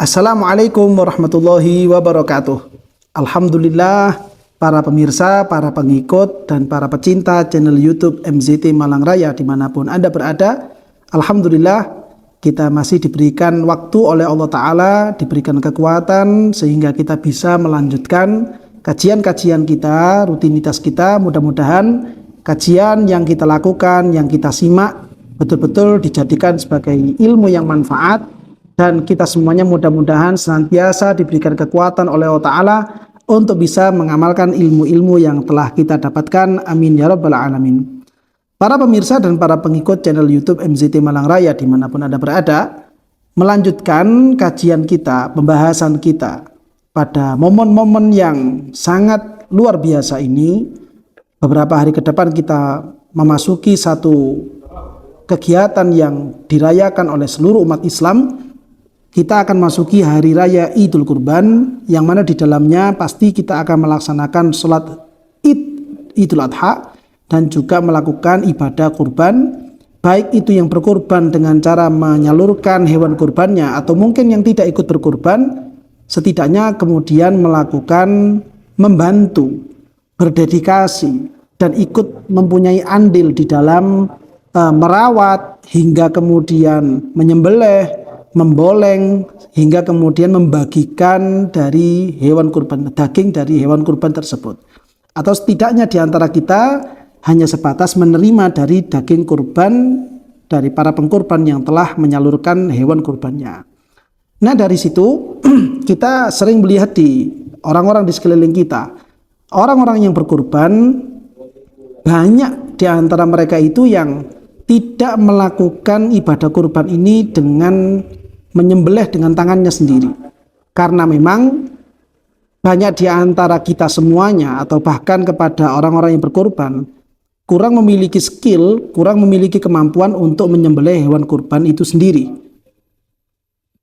Assalamualaikum warahmatullahi wabarakatuh. Alhamdulillah, para pemirsa, para pengikut, dan para pecinta channel YouTube MZT Malang Raya dimanapun Anda berada. Alhamdulillah, kita masih diberikan waktu oleh Allah Ta'ala, diberikan kekuatan sehingga kita bisa melanjutkan kajian-kajian kita, rutinitas kita. Mudah-mudahan kajian yang kita lakukan, yang kita simak, betul-betul dijadikan sebagai ilmu yang manfaat, dan kita semuanya mudah-mudahan senantiasa diberikan kekuatan oleh Allah Ta'ala untuk bisa mengamalkan ilmu-ilmu yang telah kita dapatkan. Amin ya rabbal alamin. Para pemirsa dan para pengikut channel YouTube MZT Malang Raya dimanapun Anda berada, melanjutkan kajian kita, pembahasan kita pada momen-momen yang sangat luar biasa ini. Beberapa hari ke depan kita memasuki satu kegiatan yang dirayakan oleh seluruh umat Islam. Kita akan masuki hari raya Idul Kurban, yang mana di dalamnya pasti kita akan melaksanakan sholat Idul Adha dan juga melakukan ibadah kurban, baik itu yang berkurban dengan cara menyalurkan hewan kurbannya atau mungkin yang tidak ikut berkurban, setidaknya kemudian melakukan membantu, berdedikasi dan ikut mempunyai andil di dalam merawat hingga kemudian menyembelih, memboleng hingga kemudian membagikan dari hewan kurban, daging dari hewan kurban tersebut. Atau setidaknya di antara kita hanya sebatas menerima dari daging kurban dari para pengkurban yang telah menyalurkan hewan kurbannya. Nah, dari situ kita sering melihat di orang-orang di sekeliling kita, orang-orang yang berkurban, banyak di antara mereka itu yang tidak melakukan ibadah kurban ini dengan menyembelih dengan tangannya sendiri, karena memang banyak di antara kita semuanya atau bahkan kepada orang-orang yang berkurban kurang memiliki skill, kurang memiliki kemampuan untuk menyembelih hewan kurban itu sendiri.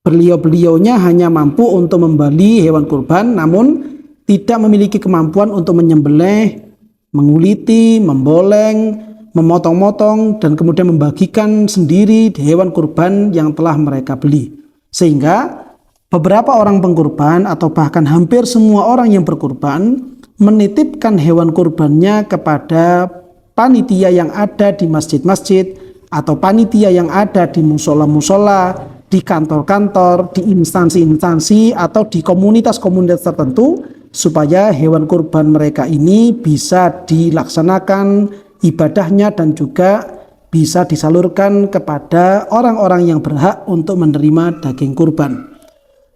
Beliau-beliaunya hanya mampu untuk membeli hewan kurban, namun tidak memiliki kemampuan untuk menyembelih, menguliti, memboleng, memotong-motong, dan kemudian membagikan sendiri hewan kurban yang telah mereka beli. Sehingga beberapa orang pengkurban atau bahkan hampir semua orang yang berkurban menitipkan hewan kurbannya kepada panitia yang ada di masjid-masjid atau panitia yang ada di musola-musola, di kantor-kantor, di instansi-instansi atau di komunitas-komunitas tertentu, supaya hewan kurban mereka ini bisa dilaksanakan ibadahnya dan juga bisa disalurkan kepada orang-orang yang berhak untuk menerima daging kurban.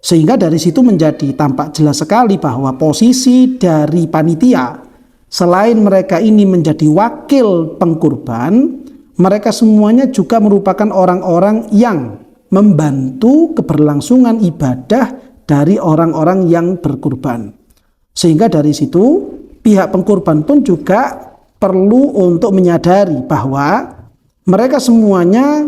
Sehingga dari situ menjadi tampak jelas sekali bahwa posisi dari panitia, selain mereka ini menjadi wakil pengkurban, mereka semuanya juga merupakan orang-orang yang membantu keberlangsungan ibadah dari orang-orang yang berkurban. Sehingga dari situ pihak pengkurban pun juga perlu untuk menyadari bahwa mereka semuanya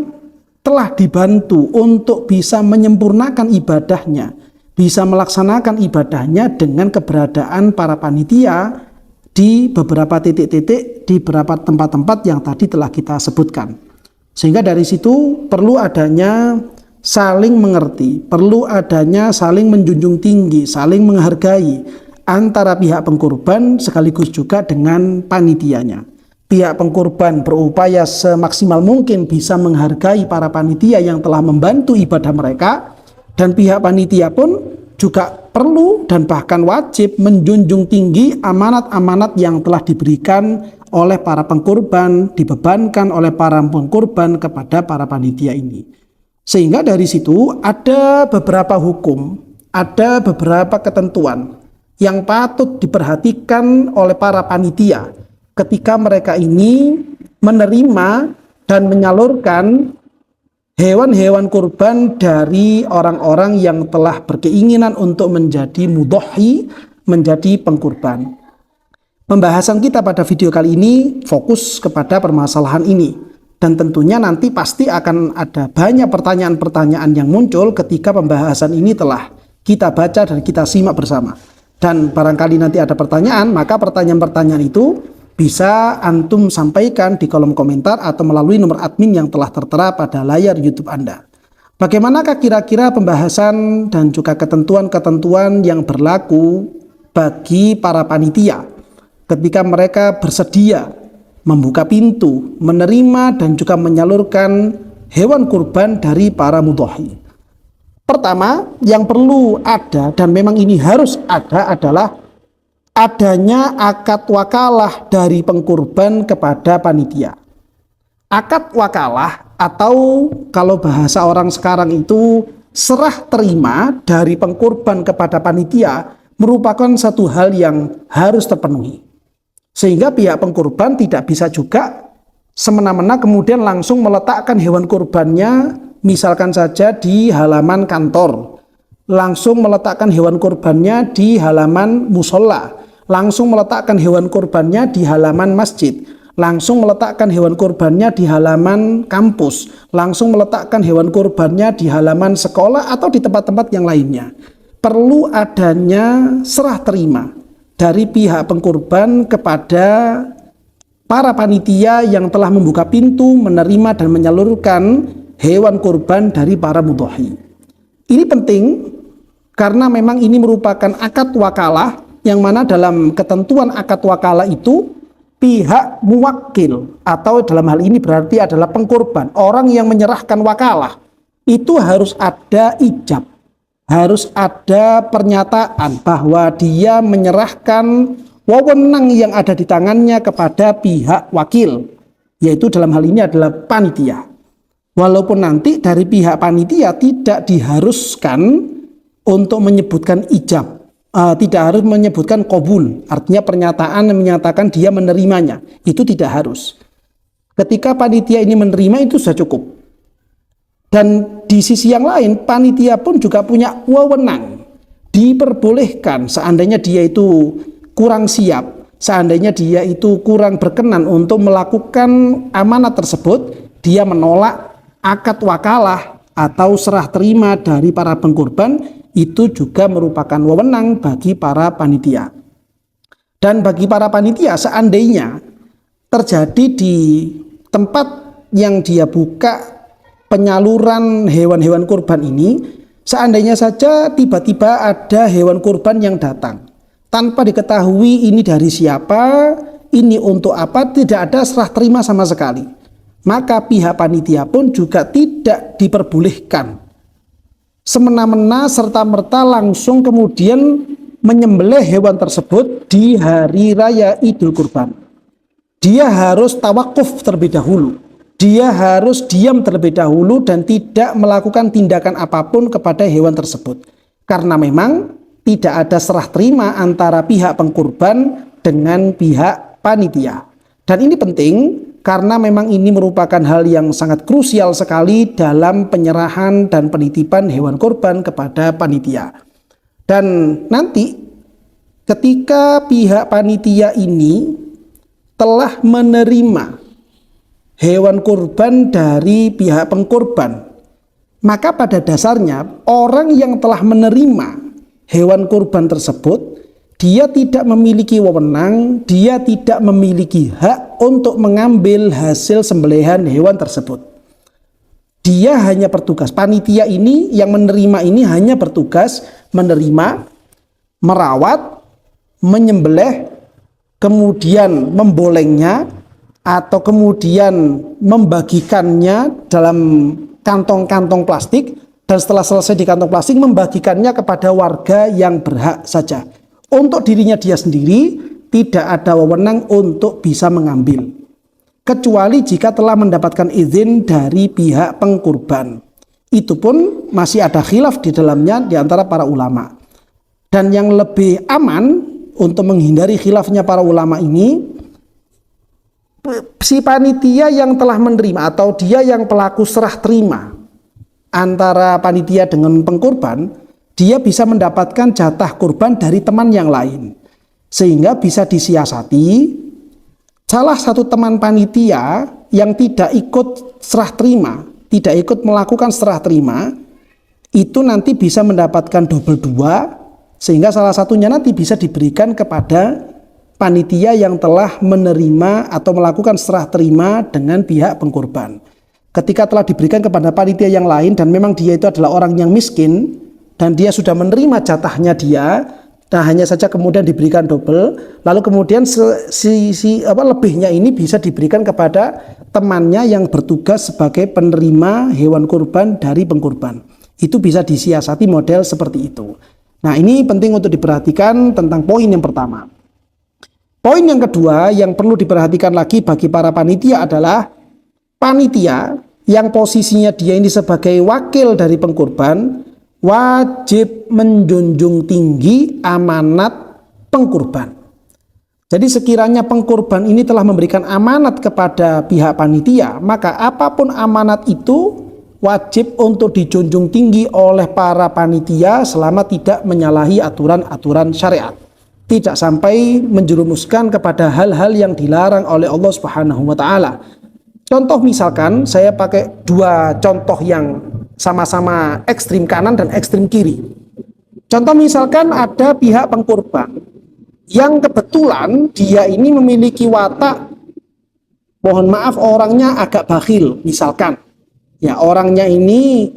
telah dibantu untuk bisa menyempurnakan ibadahnya, bisa melaksanakan ibadahnya dengan keberadaan para panitia di beberapa titik-titik, di beberapa tempat-tempat yang tadi telah kita sebutkan. Sehingga dari situ perlu adanya saling mengerti, perlu adanya saling menjunjung tinggi, saling menghargai antara pihak pengkurban sekaligus juga dengan panitianya. Pihak pengkurban berupaya semaksimal mungkin bisa menghargai para panitia yang telah membantu ibadah mereka, dan pihak panitia pun juga perlu dan bahkan wajib menjunjung tinggi amanat-amanat yang telah diberikan oleh para pengkurban, dibebankan oleh para pengkurban kepada para panitia ini. Sehingga dari situ ada beberapa hukum, ada beberapa ketentuan yang patut diperhatikan oleh para panitia ketika mereka ini menerima dan menyalurkan hewan-hewan kurban dari orang-orang yang telah berkeinginan untuk menjadi mudhohi, menjadi pengkurban. Pembahasan kita pada video kali ini fokus kepada permasalahan ini, dan tentunya nanti pasti akan ada banyak pertanyaan-pertanyaan yang muncul ketika pembahasan ini telah kita baca dan kita simak bersama. Dan barangkali nanti ada pertanyaan, maka pertanyaan-pertanyaan itu bisa antum sampaikan di kolom komentar atau melalui nomor admin yang telah tertera pada layar YouTube Anda. Bagaimanakah kira-kira pembahasan dan juga ketentuan-ketentuan yang berlaku bagi para panitia ketika mereka bersedia membuka pintu, menerima dan juga menyalurkan hewan kurban dari para mudhahi? Pertama, yang perlu ada dan memang ini harus ada adalah adanya akad wakalah dari pengkurban kepada panitia. Akad wakalah atau kalau bahasa orang sekarang itu serah terima dari pengkurban kepada panitia merupakan satu hal yang harus terpenuhi. Sehingga pihak pengkurban tidak bisa juga semena-mena kemudian langsung meletakkan hewan kurbannya misalkan saja di halaman kantor, langsung meletakkan hewan kurbannya di halaman musola, langsung meletakkan hewan kurbannya di halaman masjid, langsung meletakkan hewan kurbannya di halaman kampus, langsung meletakkan hewan kurbannya di halaman sekolah atau di tempat-tempat yang lainnya. Perlu adanya serah terima dari pihak pengkurban kepada para panitia yang telah membuka pintu menerima dan menyalurkan hewan kurban dari para mudhahi. Ini penting karena memang ini merupakan akad wakalah yang mana dalam ketentuan akad wakalah itu pihak muwakil atau dalam hal ini berarti adalah pengkurban, orang yang menyerahkan wakalah itu harus ada ijab, harus ada pernyataan bahwa dia menyerahkan wewenang yang ada di tangannya kepada pihak wakil, yaitu dalam hal ini adalah panitia. Walaupun nanti dari pihak panitia tidak diharuskan untuk menyebutkan ijab, tidak harus menyebutkan qabul, artinya pernyataan yang menyatakan dia menerimanya, itu tidak harus. Ketika panitia ini menerima itu sudah cukup. Dan di sisi yang lain panitia pun juga punya wewenang, diperbolehkan seandainya dia itu kurang siap, seandainya dia itu kurang berkenan untuk melakukan amanat tersebut, dia menolak akad wakalah atau serah terima dari para pengkurban. Itu juga merupakan wewenang bagi para panitia. Dan bagi para panitia seandainya terjadi di tempat yang dia buka penyaluran hewan-hewan kurban ini, seandainya saja tiba-tiba ada hewan kurban yang datang tanpa diketahui ini dari siapa, ini untuk apa, tidak ada serah terima sama sekali, maka pihak panitia pun juga tidak diperbolehkan semena-mena serta-merta langsung kemudian menyembelih hewan tersebut di hari raya Idul Kurban. Dia harus tawakuf terlebih dahulu. Dia harus diam terlebih dahulu dan tidak melakukan tindakan apapun kepada hewan tersebut. Karena memang tidak ada serah terima antara pihak pengkurban dengan pihak panitia. Dan ini penting karena memang ini merupakan hal yang sangat krusial sekali dalam penyerahan dan penitipan hewan kurban kepada panitia. Dan nanti ketika pihak panitia ini telah menerima hewan kurban dari pihak pengkurban, maka pada dasarnya orang yang telah menerima hewan kurban tersebut, dia tidak memiliki wewenang, dia tidak memiliki hak untuk mengambil hasil sembelihan hewan tersebut. Dia hanya bertugas, panitia ini yang menerima ini hanya bertugas menerima, merawat, menyembelih, kemudian membolengnya, atau kemudian membagikannya dalam kantong-kantong plastik, dan setelah selesai di kantong plastik membagikannya kepada warga yang berhak saja. Untuk dirinya dia sendiri tidak ada wewenang untuk bisa mengambil, kecuali jika telah mendapatkan izin dari pihak pengkurban. Itu pun masih ada khilaf di dalamnya di antara para ulama. Dan yang lebih aman untuk menghindari khilafnya para ulama ini, si panitia yang telah menerima atau dia yang pelaku serah terima antara panitia dengan pengkurban, dia bisa mendapatkan jatah kurban dari teman yang lain, sehingga bisa disiasati salah satu teman panitia yang tidak ikut serah terima, tidak ikut melakukan serah terima, itu nanti bisa mendapatkan double 2, sehingga salah satunya nanti bisa diberikan kepada panitia yang telah menerima atau melakukan serah terima dengan pihak pengkurban. ketika telah diberikan kepada panitia yang lain dan memang dia itu adalah orang yang miskin dan dia sudah menerima jatahnya dia, nah hanya saja kemudian diberikan double, lalu kemudian lebihnya ini bisa diberikan kepada temannya yang bertugas sebagai penerima hewan kurban dari pengkurban. Itu bisa disiasati model seperti itu. Nah, ini penting untuk diperhatikan tentang poin yang pertama. Poin yang kedua yang perlu diperhatikan lagi bagi para panitia adalah panitia yang posisinya dia ini sebagai wakil dari pengkurban wajib menjunjung tinggi amanat pengkurban. Jadi sekiranya pengkurban ini telah memberikan amanat kepada pihak panitia, maka apapun amanat itu wajib untuk dijunjung tinggi oleh para panitia selama tidak menyalahi aturan-aturan syariat. Tidak sampai menjerumuskan kepada hal-hal yang dilarang oleh Allah Subhanahu wa taala. Contoh misalkan saya pakai dua contoh yang sama-sama ekstrim kanan dan ekstrim kiri. Contoh misalkan ada pihak pengkurban yang kebetulan dia ini memiliki watak, mohon maaf, orangnya agak bakhil misalkan. Ya, orangnya ini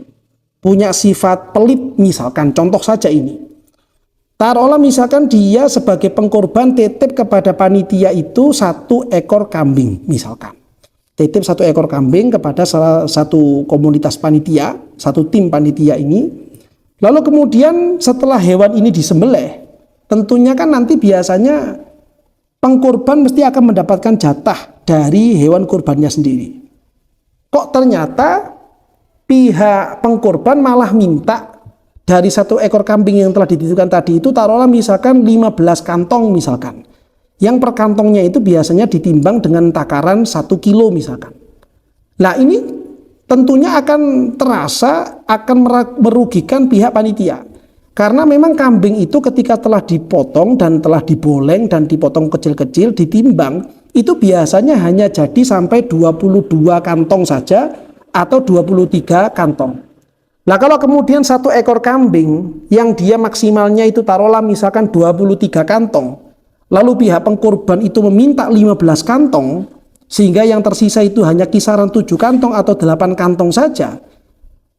punya sifat pelit misalkan, contoh saja ini. Taruhlah misalkan dia sebagai pengkorban titip kepada panitia itu 1 ekor kambing misalkan. Titip 1 ekor kambing kepada salah satu komunitas panitia, satu tim panitia ini. Lalu kemudian setelah hewan ini disembelih, tentunya kan nanti biasanya pengkorban mesti akan mendapatkan jatah dari hewan kurbannya sendiri. Kok ternyata pihak pengkorban malah minta dari 1 ekor kambing yang telah dititipkan tadi itu taruhlah misalkan 15 kantong misalkan. Yang per kantongnya itu biasanya ditimbang dengan takaran 1 kilo misalkan. Nah ini tentunya akan terasa akan merugikan pihak panitia. Karena memang kambing itu ketika telah dipotong dan telah diboleng dan dipotong kecil-kecil ditimbang itu biasanya hanya jadi sampai 22 kantong saja atau 23 kantong. Nah kalau kemudian 1 ekor kambing yang dia maksimalnya itu taruhlah misalkan 23 kantong, lalu pihak pengkurban itu meminta 15 kantong, sehingga yang tersisa itu hanya kisaran 7 kantong atau 8 kantong saja,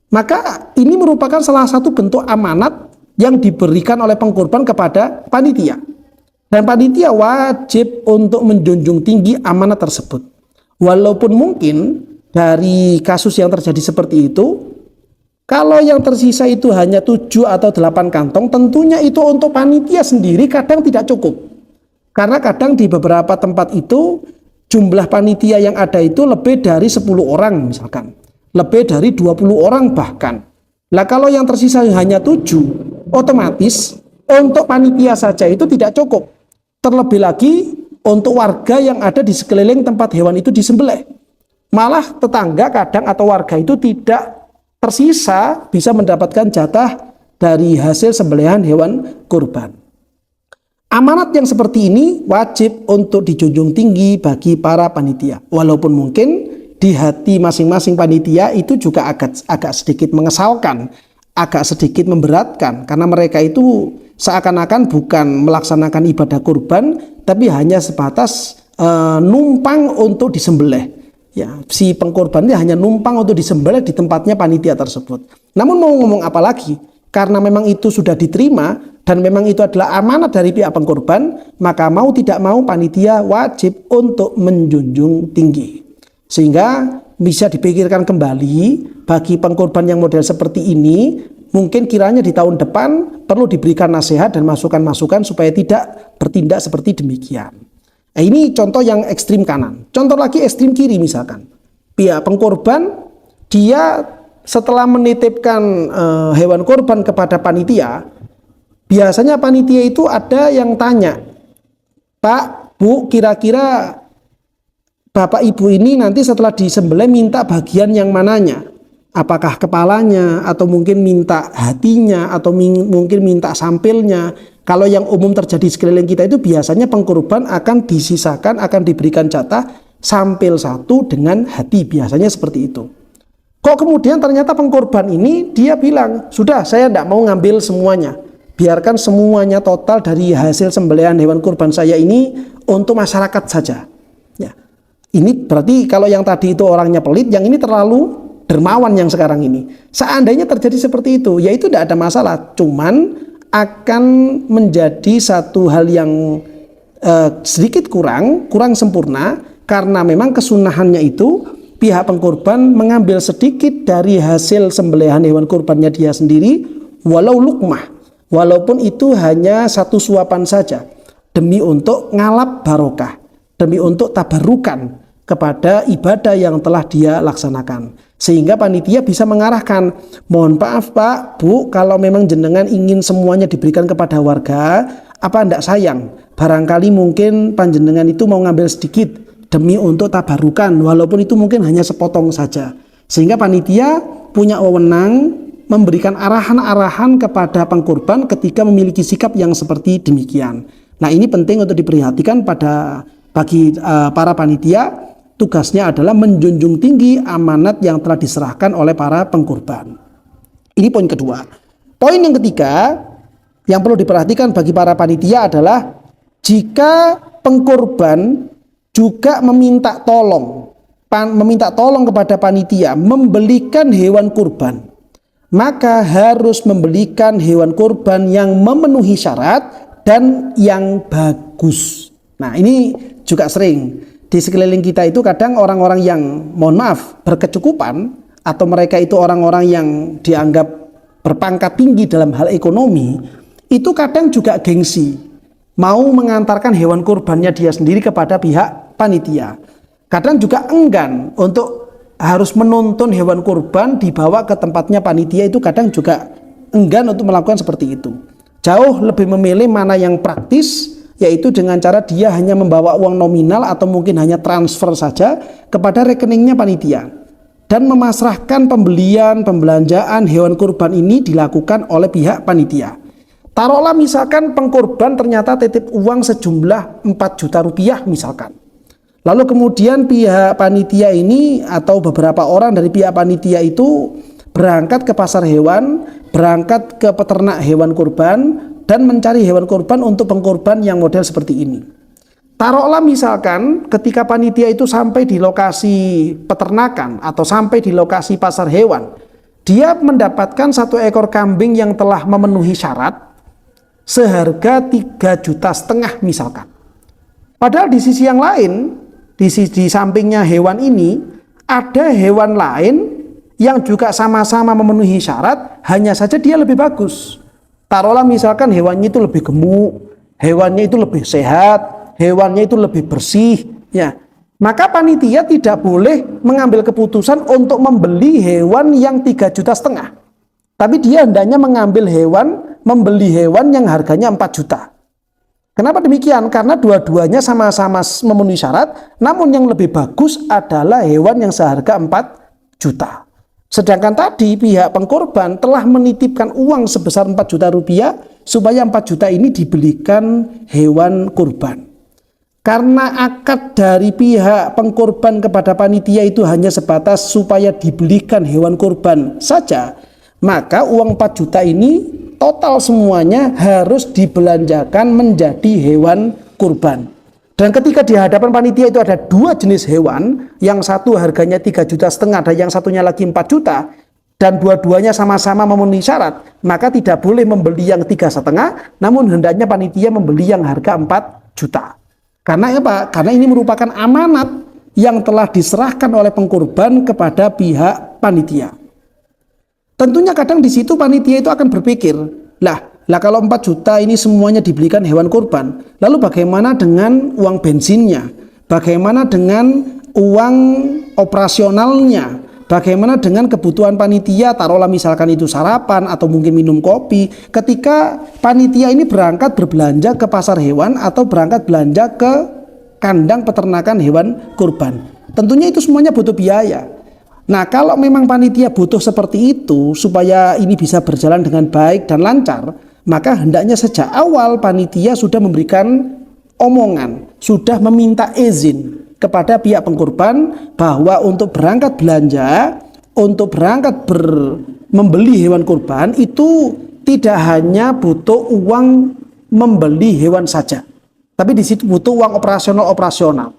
maka ini merupakan salah satu bentuk amanat yang diberikan oleh pengkurban kepada panitia. Dan panitia wajib untuk menjunjung tinggi amanat tersebut. Walaupun mungkin dari kasus yang terjadi seperti itu, kalau yang tersisa itu hanya 7 atau 8 kantong, tentunya itu untuk panitia sendiri kadang tidak cukup. Karena kadang di beberapa tempat itu jumlah panitia yang ada itu lebih dari 10 orang misalkan. Lebih dari 20 orang bahkan. Nah kalau yang tersisa hanya 7, otomatis untuk panitia saja itu tidak cukup. Terlebih lagi untuk warga yang ada di sekeliling tempat hewan itu disembelih. Malah tetangga kadang atau warga itu tidak tersisa bisa mendapatkan jatah dari hasil sembelihan hewan kurban. Amanat yang seperti ini wajib untuk dijunjung tinggi bagi para panitia. Walaupun mungkin di hati masing-masing panitia itu juga agak sedikit mengesalkan, agak sedikit memberatkan, karena mereka itu seakan-akan bukan melaksanakan ibadah kurban, tapi hanya sebatas numpang untuk disembelih. Ya, si pengkorban ini hanya numpang untuk disembelih di tempatnya panitia tersebut. Namun mau ngomong apa lagi? Karena memang itu sudah diterima dan memang itu adalah amanat dari pihak pengkorban, maka mau tidak mau panitia wajib untuk menjunjung tinggi. Sehingga bisa dipikirkan kembali bagi pengkorban yang model seperti ini, mungkin kiranya di tahun depan perlu diberikan nasihat dan masukan-masukan supaya tidak bertindak seperti demikian. Nah, ini contoh yang ekstrim kanan. Contoh lagi ekstrim kiri misalkan. Pihak pengkorban dia setelah menitipkan hewan korban kepada panitia, biasanya panitia itu ada yang tanya, Pak, Bu, kira-kira Bapak Ibu ini nanti setelah disembelih minta bagian yang mananya? Apakah kepalanya, atau mungkin minta hatinya, atau mungkin minta sampilnya? Kalau yang umum terjadi sekeliling kita itu biasanya pengkorban akan disisakan, akan diberikan jatah sampil 1 dengan hati, biasanya seperti itu. Kok kemudian ternyata pengkorban ini dia bilang, sudah saya tidak mau ngambil semuanya, biarkan semuanya total dari hasil sembelihan hewan kurban saya ini untuk masyarakat saja. Ya. Ini berarti kalau yang tadi itu orangnya pelit, yang ini terlalu dermawan yang sekarang ini. Seandainya terjadi seperti itu, ya itu tidak ada masalah. Cuman akan menjadi satu hal yang sedikit kurang sempurna, karena memang kesunahannya itu pihak pengkorban mengambil sedikit dari hasil sembelihan hewan kurbannya dia sendiri, walau lukmah, walaupun itu hanya satu suapan saja, demi untuk ngalap barokah, demi untuk tabarukan kepada ibadah yang telah dia laksanakan. Sehingga panitia bisa mengarahkan, mohon maaf Pak, Bu, kalau memang jenengan ingin semuanya diberikan kepada warga, apa ndak sayang? Barangkali mungkin panjenengan itu mau ngambil sedikit demi untuk tabarukan, walaupun itu mungkin hanya sepotong saja. Sehingga panitia punya wewenang memberikan arahan-arahan kepada pengkorban ketika memiliki sikap yang seperti demikian. Nah, ini penting untuk diperhatikan bagi para panitia. Tugasnya adalah menjunjung tinggi amanat yang telah diserahkan oleh para pengkorban. Ini poin kedua. Poin yang ketiga yang perlu diperhatikan bagi para panitia adalah jika pengkorban juga meminta tolong kepada panitia membelikan hewan kurban, maka harus membelikan hewan kurban yang memenuhi syarat dan yang bagus. Nah, ini juga sering di sekeliling kita itu kadang orang-orang yang mohon maaf berkecukupan, atau mereka itu orang-orang yang dianggap berpangkat tinggi dalam hal ekonomi, itu kadang juga gengsi mau mengantarkan hewan kurbannya dia sendiri kepada pihak panitia. Kadang juga enggan untuk harus menuntun hewan kurban dibawa ke tempatnya panitia, itu kadang juga enggan untuk melakukan seperti itu. Jauh lebih memilih mana yang praktis, yaitu dengan cara dia hanya membawa uang nominal atau mungkin hanya transfer saja kepada rekeningnya panitia, dan memasrahkan pembelanjaan hewan kurban ini dilakukan oleh pihak panitia. Taruhlah misalkan pengkorban ternyata titip uang sejumlah 4 juta rupiah misalkan. Lalu kemudian pihak panitia ini atau beberapa orang dari pihak panitia itu berangkat ke pasar hewan, berangkat ke peternak hewan kurban, dan mencari hewan kurban untuk pengkorban yang model seperti ini. Taruhlah misalkan ketika panitia itu sampai di lokasi peternakan atau sampai di lokasi pasar hewan, dia mendapatkan 1 ekor kambing yang telah memenuhi syarat seharga 3,5 juta misalkan. Padahal di sisi yang lain, di sampingnya hewan ini ada hewan lain yang juga sama-sama memenuhi syarat, hanya saja dia lebih bagus. Taruhlah misalkan hewannya itu lebih gemuk, hewannya itu lebih sehat, hewannya itu lebih bersih, ya. Maka panitia tidak boleh mengambil keputusan untuk membeli hewan yang 3,5 juta. Tapi dia hendaknya membeli hewan yang harganya 4 juta. Kenapa demikian? Karena dua-duanya sama-sama memenuhi syarat, namun yang lebih bagus adalah hewan yang seharga 4 juta. Sedangkan tadi pihak pengkorban telah menitipkan uang sebesar 4 juta rupiah supaya 4 juta ini dibelikan hewan kurban. Karena akad dari pihak pengkorban kepada panitia itu hanya sebatas supaya dibelikan hewan kurban saja, maka uang 4 juta ini total semuanya harus dibelanjakan menjadi hewan kurban. Dan ketika di hadapan panitia itu ada 2 jenis hewan, yang satu harganya 3,5 juta dan yang satunya lagi 4 juta, dan dua-duanya sama-sama memenuhi syarat, maka tidak boleh membeli yang 3,5, namun hendaknya panitia membeli yang harga 4 juta. Karena apa? Karena ini merupakan amanat yang telah diserahkan oleh pengkorban kepada pihak panitia. Tentunya kadang di situ panitia itu akan berpikir, lah kalau 4 juta ini semuanya dibelikan hewan kurban, lalu bagaimana dengan uang bensinnya? Bagaimana dengan uang operasionalnya? Bagaimana dengan kebutuhan panitia? Taruhlah misalkan itu sarapan atau mungkin minum kopi. Ketika panitia ini berangkat berbelanja ke pasar hewan atau berangkat belanja ke kandang peternakan hewan kurban, tentunya itu semuanya butuh biaya. Nah, kalau memang panitia butuh seperti itu supaya ini bisa berjalan dengan baik dan lancar, maka hendaknya sejak awal panitia sudah memberikan omongan, sudah meminta izin kepada pihak pengkorban bahwa untuk berangkat belanja, untuk berangkat membeli hewan kurban itu tidak hanya butuh uang membeli hewan saja, tapi di situ butuh uang operasional.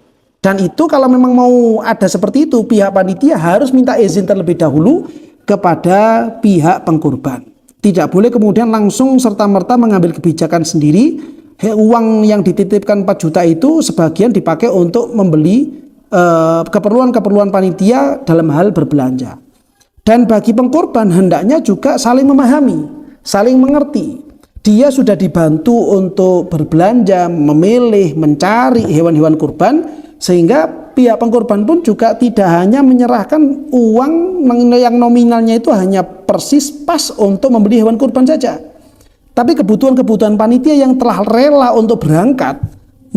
Dan itu kalau memang mau ada seperti itu, pihak panitia harus minta izin terlebih dahulu kepada pihak pengkurban. Tidak boleh kemudian langsung serta-merta mengambil kebijakan sendiri. Uang yang dititipkan 4 juta itu sebagian dipakai untuk membeli keperluan-keperluan panitia dalam hal berbelanja. Dan bagi pengkurban hendaknya juga saling memahami, saling mengerti. Dia sudah dibantu untuk berbelanja, memilih, mencari hewan-hewan kurban, sehingga pihak pengkurban pun juga tidak hanya menyerahkan uang yang nominalnya itu hanya persis pas untuk membeli hewan kurban saja. Tapi kebutuhan-kebutuhan panitia yang telah rela untuk berangkat,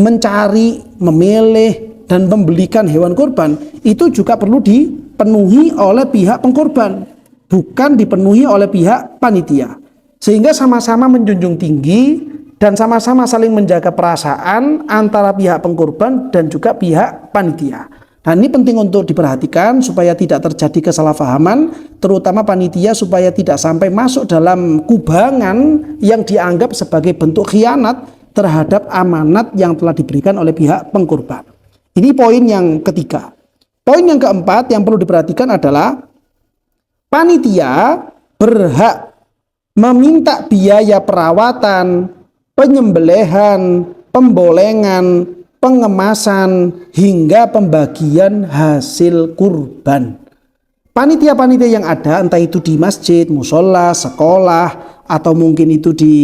mencari, memilih, dan membelikan hewan kurban, itu juga perlu dipenuhi oleh pihak pengkurban, bukan dipenuhi oleh pihak panitia. Sehingga sama-sama menjunjung tinggi dan sama-sama saling menjaga perasaan antara pihak pengkurban dan juga pihak panitia. Nah, ini penting untuk diperhatikan supaya tidak terjadi kesalahpahaman, terutama panitia, supaya tidak sampai masuk dalam kubangan yang dianggap sebagai bentuk khianat terhadap amanat yang telah diberikan oleh pihak pengkurban. Ini poin yang ketiga. Poin yang keempat yang perlu diperhatikan adalah panitia berhak meminta biaya perawatan, penyembelihan, pembolengan, pengemasan, hingga pembagian hasil kurban. Panitia-panitia yang ada, entah itu di masjid, musola, sekolah, atau mungkin itu di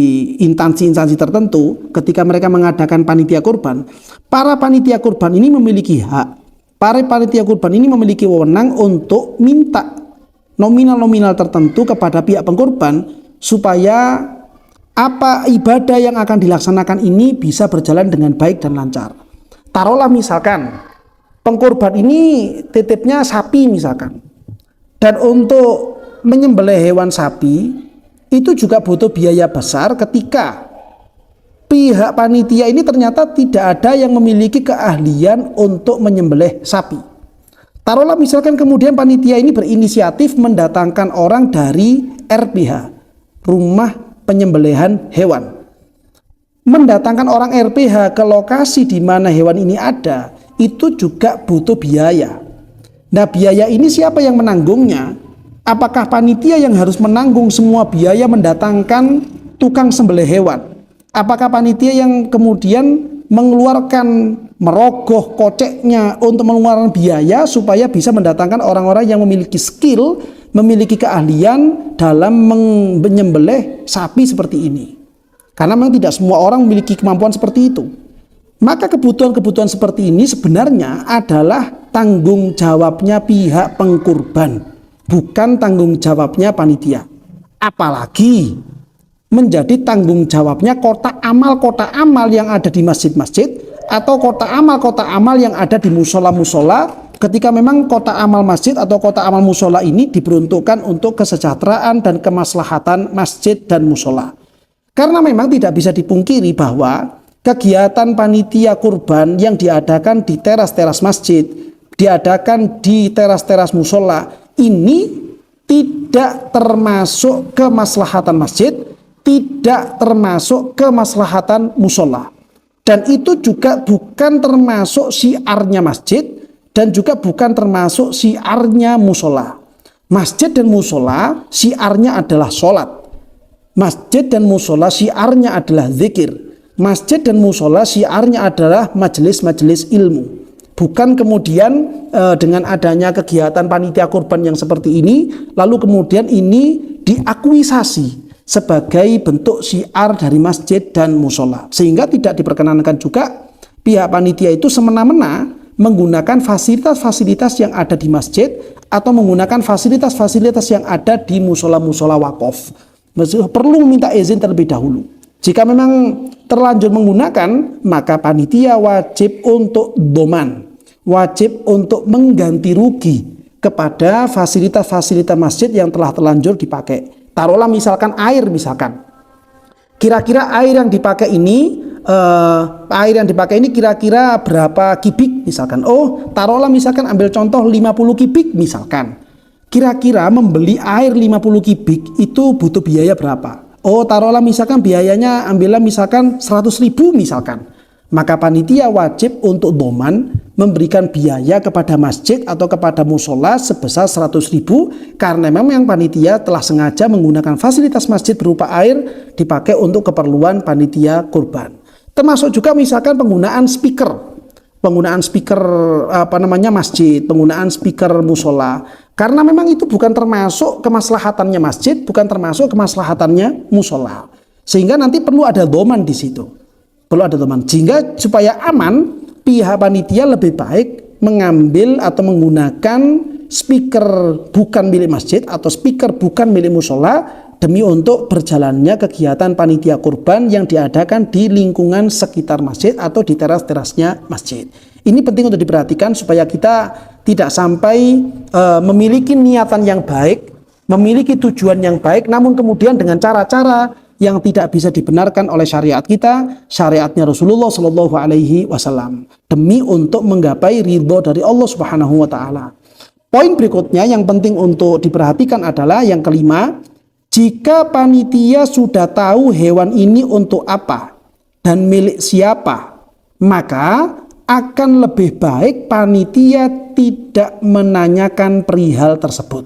instansi-instansi tertentu, ketika mereka mengadakan panitia kurban, para panitia kurban ini memiliki hak. Para panitia kurban ini memiliki wewenang untuk minta nominal-nominal tertentu kepada pihak pengkurban supaya apa ibadah yang akan dilaksanakan ini bisa berjalan dengan baik dan lancar. Taruhlah misalkan pengkurban ini titipnya sapi misalkan, dan untuk menyembelih hewan sapi itu juga butuh biaya besar ketika pihak panitia ini ternyata tidak ada yang memiliki keahlian untuk menyembelih sapi. Taruhlah misalkan kemudian panitia ini berinisiatif mendatangkan orang dari RPH, rumah penyembelihan hewan. Mendatangkan orang RPH ke lokasi di mana hewan ini ada, itu juga butuh biaya. Nah, biaya ini siapa yang menanggungnya? Apakah panitia yang harus menanggung semua biaya mendatangkan tukang sembelih hewan? Apakah panitia yang kemudian mengeluarkan merogoh koceknya untuk mengeluarkan biaya supaya bisa mendatangkan orang-orang yang memiliki skill, memiliki keahlian dalam menyembelih sapi seperti ini? Karena memang tidak semua orang memiliki kemampuan seperti itu. Maka kebutuhan-kebutuhan seperti ini sebenarnya adalah tanggung jawabnya pihak pengkurban, bukan tanggung jawabnya panitia. Apalagi menjadi tanggung jawabnya kotak amal yang ada di masjid-masjid atau kotak amal yang ada di musola-musola, ketika memang kotak amal masjid atau kotak amal musola ini diperuntukkan untuk kesejahteraan dan kemaslahatan masjid dan musola. Karena memang tidak bisa dipungkiri bahwa kegiatan panitia kurban yang diadakan di teras-teras masjid, diadakan di teras-teras musola, ini tidak termasuk kemaslahatan masjid, tidak termasuk kemaslahatan musola. Dan itu juga bukan termasuk syiarnya masjid dan juga bukan termasuk syiarnya musola. Masjid dan musola syiarnya adalah sholat. Masjid dan musola syiarnya adalah zikir. Masjid dan musola syiarnya adalah majelis-majelis ilmu. Bukan kemudian dengan adanya kegiatan panitia kurban yang seperti ini, lalu kemudian ini diakuisasi sebagai bentuk syiar dari masjid dan musola, sehingga tidak diperkenankan juga pihak panitia itu semena-mena menggunakan fasilitas-fasilitas yang ada di masjid atau menggunakan fasilitas-fasilitas yang ada di musola-musola wakaf. Perlu meminta izin terlebih dahulu. Jika memang terlanjur menggunakan, maka panitia wajib untuk doman, wajib untuk mengganti rugi kepada fasilitas-fasilitas masjid yang telah terlanjur dipakai. Taruhlah misalkan air, misalkan kira-kira air yang dipakai ini kira-kira berapa kubik misalkan. Oh, taruhlah misalkan ambil contoh 50 kubik misalkan. Kira-kira membeli air 50 kubik itu butuh biaya berapa? Oh, taruhlah misalkan biayanya ambillah misalkan 100.000 misalkan. maka panitia wajib untuk doman memberikan biaya kepada masjid atau kepada musola sebesar 100.000 karena memang panitia telah sengaja menggunakan fasilitas masjid berupa air dipakai untuk keperluan panitia kurban. Termasuk juga misalkan penggunaan speaker masjid, penggunaan speaker musola, karena memang itu bukan termasuk kemaslahatannya masjid, bukan termasuk kemaslahatannya musola, sehingga nanti perlu ada doman di situ, sehingga supaya aman, pihak panitia lebih baik mengambil atau menggunakan speaker bukan milik masjid atau speaker bukan milik musola demi untuk berjalannya kegiatan panitia kurban yang diadakan di lingkungan sekitar masjid atau di teras-terasnya masjid. Ini penting untuk diperhatikan supaya kita tidak sampai memiliki niatan yang baik, memiliki tujuan yang baik, namun kemudian dengan cara-cara yang tidak bisa dibenarkan oleh syariat kita, syariatnya Rasulullah Shallallahu Alaihi Wasallam, demi untuk menggapai ridho dari Allah Subhanahu Wa Taala. Poin berikutnya yang penting untuk diperhatikan adalah yang kelima. Jika panitia sudah tahu hewan ini untuk apa dan milik siapa, maka akan lebih baik panitia tidak menanyakan perihal tersebut.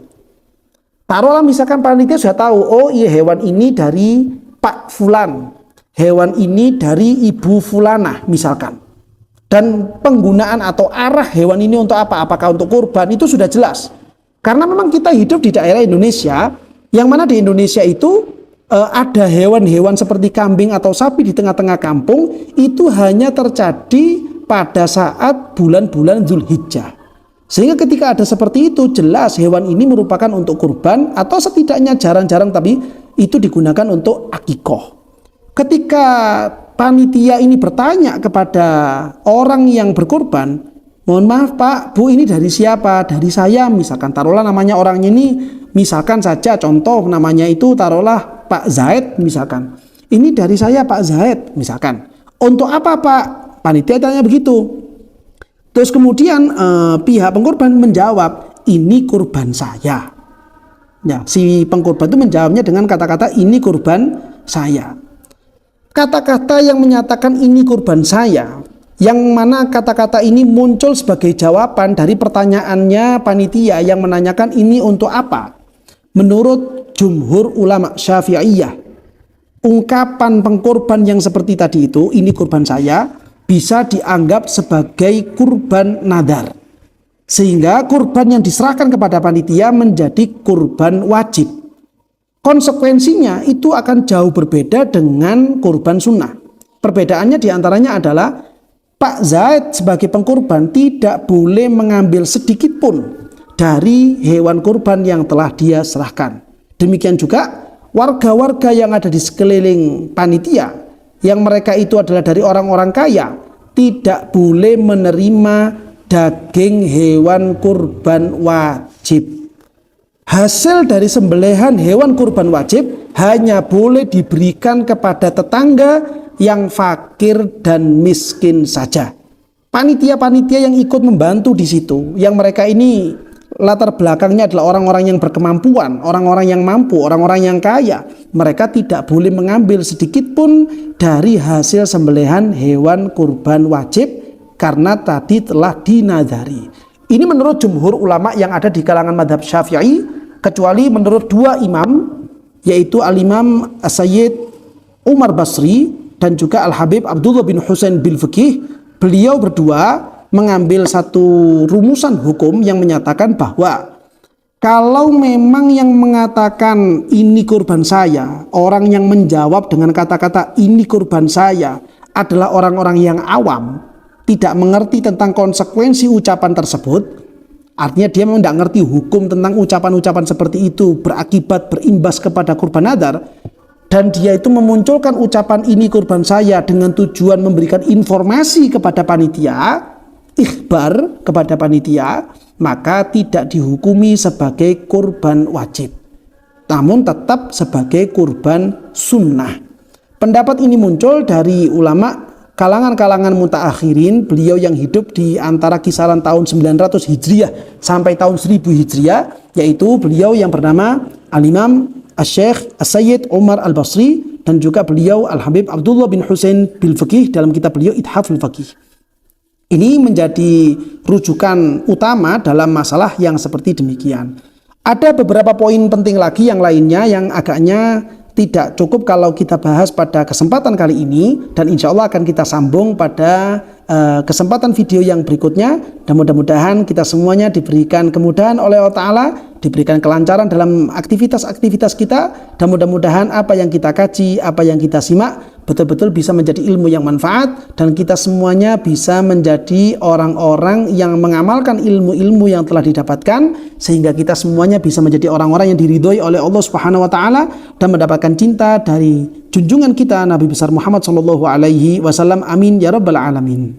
Taruhlah misalkan panitia sudah tahu, oh iya hewan ini dari Pak Fulan, hewan ini dari Ibu Fulanah misalkan. Dan penggunaan atau arah hewan ini untuk apa? Apakah untuk kurban? Itu sudah jelas. Karena memang kita hidup di daerah Indonesia, yang mana di Indonesia itu ada hewan-hewan seperti kambing atau sapi di tengah-tengah kampung, itu hanya terjadi pada saat bulan-bulan Zulhijjah. Sehingga ketika ada seperti itu, jelas hewan ini merupakan untuk kurban atau setidaknya jarang-jarang tapi itu digunakan untuk akikoh. Ketika panitia ini bertanya kepada orang yang berkurban, mohon maaf Pak, Bu, ini dari siapa? Dari saya misalkan, taruhlah namanya orangnya ini, misalkan saja contoh namanya itu taruhlah Pak Zaid misalkan. Ini dari saya Pak Zaid misalkan. Untuk apa Pak? Panitia tanya begitu. Terus kemudian pihak pengkurban menjawab, ini kurban saya. Ya, si pengkurban itu menjawabnya dengan kata-kata ini kurban saya. Kata-kata yang menyatakan ini kurban saya, yang mana kata-kata ini muncul sebagai jawaban dari pertanyaannya panitia yang menanyakan ini untuk apa. Menurut jumhur ulama Syafi'iyah, ungkapan pengkurban yang seperti tadi itu, ini kurban saya, bisa dianggap sebagai kurban nadar. Sehingga kurban yang diserahkan kepada panitia menjadi kurban wajib. Konsekuensinya itu akan jauh berbeda dengan kurban sunnah. Perbedaannya diantaranya adalah Pak Zaid sebagai pengkurban tidak boleh mengambil sedikit pun dari hewan kurban yang telah dia serahkan. Demikian juga warga-warga yang ada di sekeliling panitia, yang mereka itu adalah dari orang-orang kaya, tidak boleh menerima daging hewan kurban wajib. Hasil dari sembelihan hewan kurban wajib hanya boleh diberikan kepada tetangga yang fakir dan miskin saja. Panitia-panitia yang ikut membantu di situ, yang mereka ini latar belakangnya adalah orang-orang yang berkemampuan, orang-orang yang mampu, orang-orang yang kaya, mereka tidak boleh mengambil sedikit pun dari hasil sembelihan hewan kurban wajib karena tadi telah dinadari. Ini menurut jumhur ulama yang ada di kalangan madhab Syafi'i, kecuali menurut dua imam, yaitu Al-Imam As-Sayyid Umar Basri dan juga Al-Habib Abdullah bin Husain bil Fiqih. Beliau berdua mengambil satu rumusan hukum yang menyatakan bahwa kalau memang yang mengatakan ini kurban saya, orang yang menjawab dengan kata-kata ini kurban saya adalah orang-orang yang awam, tidak mengerti tentang konsekuensi ucapan tersebut, artinya dia memang tidak mengerti hukum tentang ucapan-ucapan seperti itu berakibat berimbas kepada kurban nadar, dan dia itu memunculkan ucapan ini kurban saya dengan tujuan memberikan informasi kepada panitia, ikhbar kepada panitia, maka tidak dihukumi sebagai kurban wajib, namun tetap sebagai kurban sunnah. Pendapat ini muncul dari ulama kalangan-kalangan mutaakhirin, beliau yang hidup di antara kisaran tahun 900 Hijriah sampai tahun 1000 Hijriah, yaitu beliau yang bernama Al-Imam Asy-Syaikh As-Sayyid Umar Al-Basri dan juga beliau Al-Habib Abdullah bin Husain bil Fiqih dalam kitab beliau Ithaful Faqih. Ini menjadi rujukan utama dalam masalah yang seperti demikian. Ada beberapa poin penting lagi yang lainnya yang agaknya tidak cukup kalau kita bahas pada kesempatan kali ini, dan insya Allah akan kita sambung pada kesempatan video yang berikutnya. Dan mudah-mudahan kita semuanya diberikan kemudahan oleh Allah Ta'ala, diberikan kelancaran dalam aktivitas-aktivitas kita, dan mudah-mudahan apa yang kita kaji, apa yang kita simak betul-betul bisa menjadi ilmu yang manfaat, dan kita semuanya bisa menjadi orang-orang yang mengamalkan ilmu-ilmu yang telah didapatkan, sehingga kita semuanya bisa menjadi orang-orang yang diridhoi oleh Allah Subhanahu wa taala dan mendapatkan cinta dari junjungan kita Nabi besar Muhammad sallallahu alaihi wasallam. Amin ya rabbal alamin.